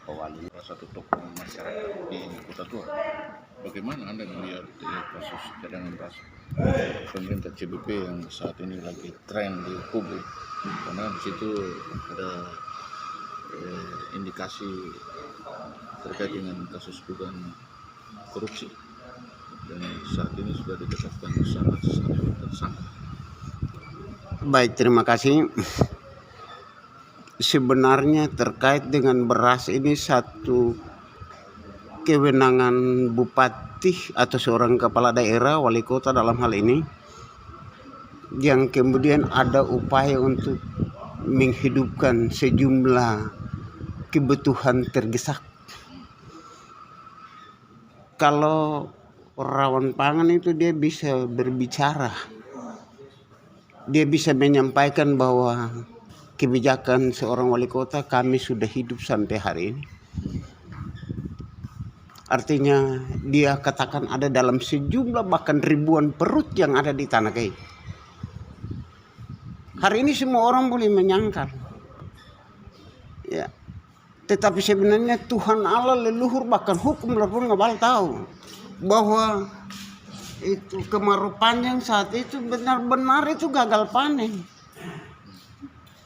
Pak Wali, salah satu tokoh masyarakat di Kota Tua. Bagaimana Anda melihat kasus cadangan beras pemerintah CBP yang saat ini lagi tren di publik? Karena di situ ada indikasi terkait dengan kasus dugaan korupsi dan saat ini sudah ditetapkan tersangka. Baik, terima kasih. Sebenarnya terkait dengan beras ini satu kewenangan bupati atau seorang kepala daerah, wali kota dalam hal ini, yang kemudian ada upaya untuk menghidupkan sejumlah kebutuhan terdesak. Kalau rawan pangan itu dia bisa berbicara, dia bisa menyampaikan bahwa kebijakan seorang wali kota kami sudah hidup sampai hari ini. Artinya dia katakan ada dalam sejumlah bahkan ribuan perut yang ada di tanah Kei. Hari ini semua orang boleh menyangkal. Ya. Tetapi sebenarnya Tuhan Allah leluhur bahkan hukum pun nggak tahu bahwa itu kemarau panjang saat itu benar-benar itu gagal panen.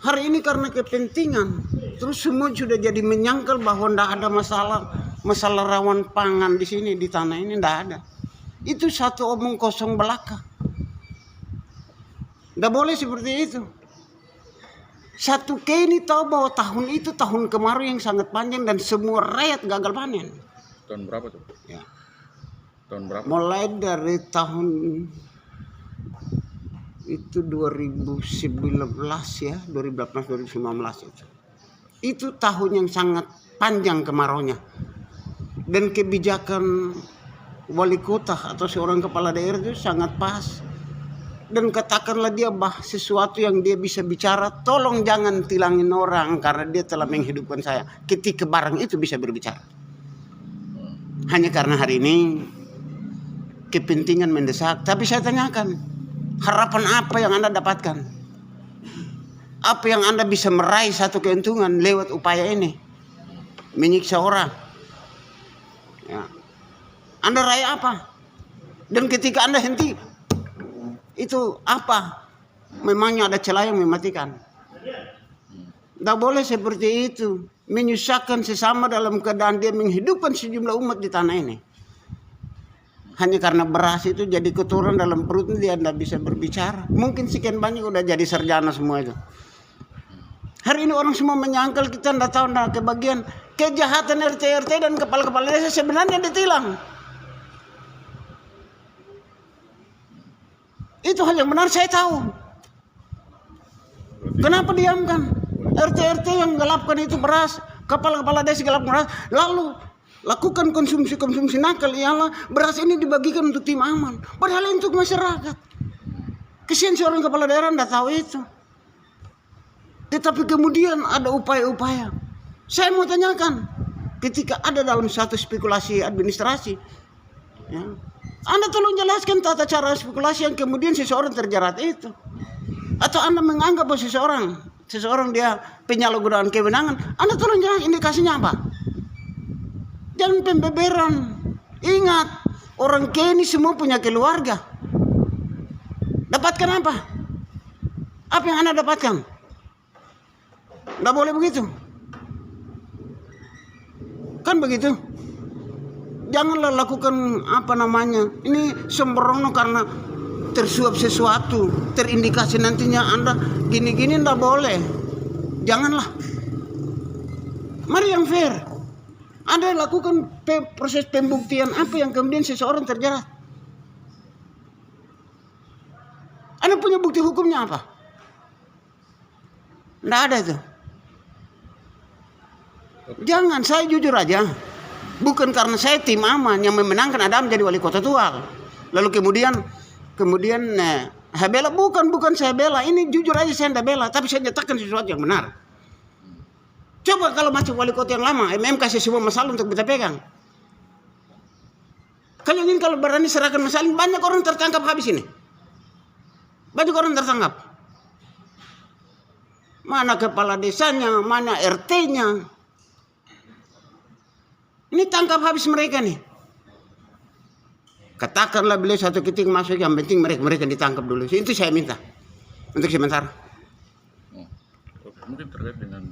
Hari ini karena kepentingan, terus semua sudah jadi menyangkal bahwa tidak ada masalah rawan pangan di sini, di tanah ini tidak ada. Itu satu omong kosong belaka. Tidak boleh seperti itu. Satu Kei ini tahu bahwa tahun itu tahun kemarau yang sangat panjang dan semua rakyat gagal panen. Tahun berapa tuh? Ya. Tahun berapa? Mulai dari tahun itu 2019 ya, 2018-2019 itu tahun yang sangat panjang kemaraunya, dan kebijakan wali kota atau seorang kepala daerah itu sangat pas. Dan katakanlah dia sesuatu yang dia bisa bicara, tolong jangan tilangin orang karena dia telah menghidupkan saya. Ketika barang itu bisa berbicara, hanya karena hari ini kepentingan mendesak. Tapi saya tanyakan, harapan apa yang Anda dapatkan? Apa yang Anda bisa meraih satu keuntungan lewat upaya ini? Menyiksa orang. Ya. Anda raih apa? Dan ketika Anda henti, itu apa? Memangnya ada celah yang mematikan? Tidak boleh seperti itu. Menyusahkan sesama dalam keadaan dia menghidupkan sejumlah umat di tanah ini. Hanya karena beras itu jadi kotoran dalam perut, dia tidak bisa berbicara. Mungkin sekian banyak udah jadi sarjana semua itu. Hari ini orang semua menyangkal, kita tidak tahu, tidak kebagian. Kejahatan RT dan kepala-kepala desa sebenarnya ditilang. Itu hal yang benar, saya tahu. Kenapa diamkan? RT yang gelapkan itu beras, kepala-kepala desa gelapkan beras, lalu lakukan konsumsi nakal, ialah beras ini dibagikan untuk tim aman, padahal untuk masyarakat. Kesian seorang kepala daerah tidak tahu itu. Tetapi kemudian ada upaya-upaya. Saya mau tanyakan, ketika ada dalam satu spekulasi administrasi, ya, Anda tolong jelaskan tata cara spekulasi yang kemudian seseorang terjerat itu. Atau Anda menganggap bahwa seseorang dia penyalahgunaan kewenangan, Anda tolong jelaskan indikasinya apa? Jangan pembeberan. Ingat, orang Kei ini semua punya keluarga. Dapatkan apa? Apa yang Anda dapatkan? Tidak boleh begitu. Kan begitu. Janganlah lakukan ini sembrono karena tersuap sesuatu, terindikasi nantinya Anda gini-gini, tidak boleh. Janganlah. Mari yang fair. Anda lakukan proses pembuktian apa yang kemudian seseorang terjerat. Anda punya bukti hukumnya apa? Tidak ada itu. Jangan, saya jujur aja. Bukan karena saya tim aman yang memenangkan Adam jadi wali kota Tual. Lalu kemudian saya bela, bukan saya bela. Ini jujur aja saya tidak bela, tapi saya nyatakan sesuatu yang benar. Coba kalau macam wali kota yang lama, kasih semua masalah untuk kita pegang. Kalian ingin kalau berani serahkan masalah, banyak orang tertangkap habis ini. Banyak orang tertangkap. Mana kepala desanya, mana RT-nya. Ini tangkap habis mereka nih. Katakanlah beliau satu ketik masuk, yang penting mereka ditangkap dulu. Itu saya minta untuk sementara. Oh, mungkin terkait dengan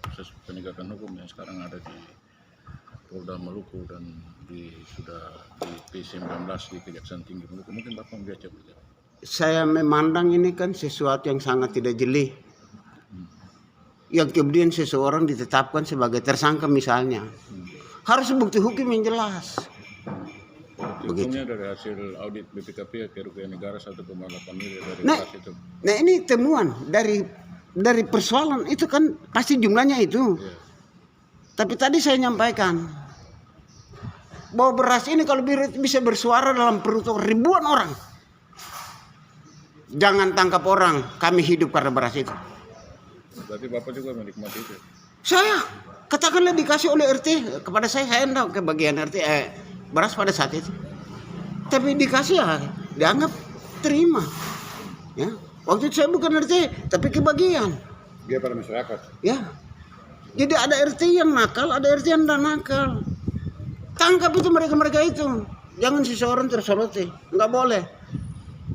proses penegakan hukum yang sekarang ada di Polda Maluku dan sudah di P19 di Kejaksaan Tinggi Maluku, mungkin Bapak membaca berita. Saya memandang ini kan sesuatu yang sangat tidak jeli. Yang kemudian seseorang ditetapkan sebagai tersangka misalnya. Harus bukti hukum yang jelas. Hukumnya dari hasil audit BPKP kerugian negara 1,8 miliar dari Nah, beras itu. nah ini temuan dari persoalan itu kan pasti jumlahnya itu. Iya. Tapi tadi saya nyampaikan bahwa beras ini kalau bisa bersuara dalam perut ribuan orang. Jangan tangkap orang, kami hidup karena beras itu. Berarti Bapak juga menikmati itu. Saya katakanlah dikasih oleh RT kepada saya enggak ke bagian RT beras pada saat itu. Tapi dikasih ya dianggap terima. Ya. Waktu itu saya bukan RT tapi kebagian. Dia pada masyarakat. Ya. Jadi ada RT yang nakal, ada RT yang tidak nakal. Tangkap itu mereka itu. Jangan seseorang tersoroti. Enggak boleh.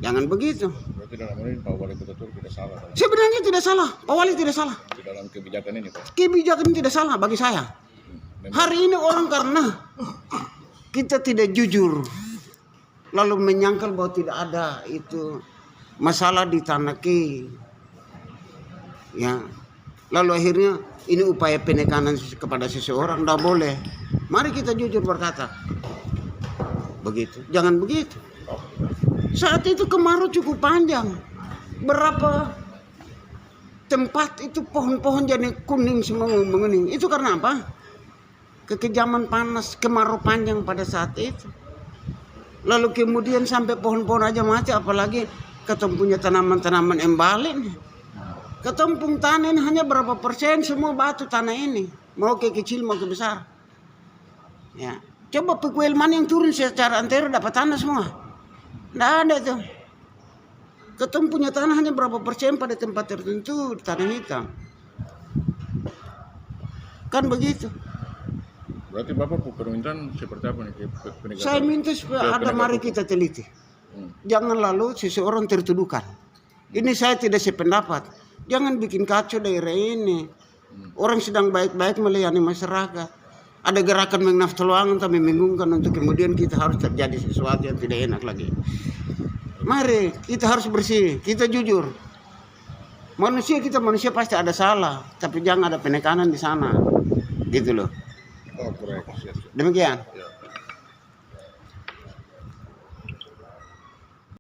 Jangan begitu. Berarti dalam ini Pak Wali Kota Tur tidak salah. Sebenarnya tidak salah. Pak Wali tidak salah. Di dalam kebijakan ini Pak. Kebijakan tidak salah bagi saya. Hari ini orang karena kita tidak jujur, lalu menyangkal bahwa tidak ada itu masalah di tanah Ki. Ya. Lalu akhirnya ini upaya penekanan kepada seseorang, tidak boleh. Mari kita jujur berkata. Begitu. Jangan begitu. Saat itu kemarau cukup panjang. Berapa tempat itu pohon-pohon jadi kuning semua menguning. Itu karena apa? Kekejaman panas, kemarau panjang pada saat itu. Lalu kemudian sampai pohon-pohon aja mati, apalagi ketemu punya tanaman-tanaman embalen. Ketumpung tanah ini hanya berapa persen semua batu tanah ini. Mau ke kecil mau ke besar. Ya. Coba pekuil mana yang turun secara antero dapat tanah semua. Tidak ada tuh. Ketemu punya tanah hanya berapa persen pada tempat tertentu tanah hitam. Kan begitu. Berarti Bapak permintaan seperti apa nih penegakan? Saya minta supaya ada mari kita teliti. Jangan lalu seseorang tertuduhkan. Ini saya tidak sependapat. Jangan bikin kacau daerah ini. Orang sedang baik-baik melayani masyarakat. Ada gerakan mengnaftaluangan tapi membingungkan untuk kemudian kita harus terjadi sesuatu yang tidak enak lagi. Mari kita harus bersih, kita jujur. Kita manusia pasti ada salah, tapi jangan ada penekanan di sana. Gitu loh. Oh, correct. Demikian. Ya.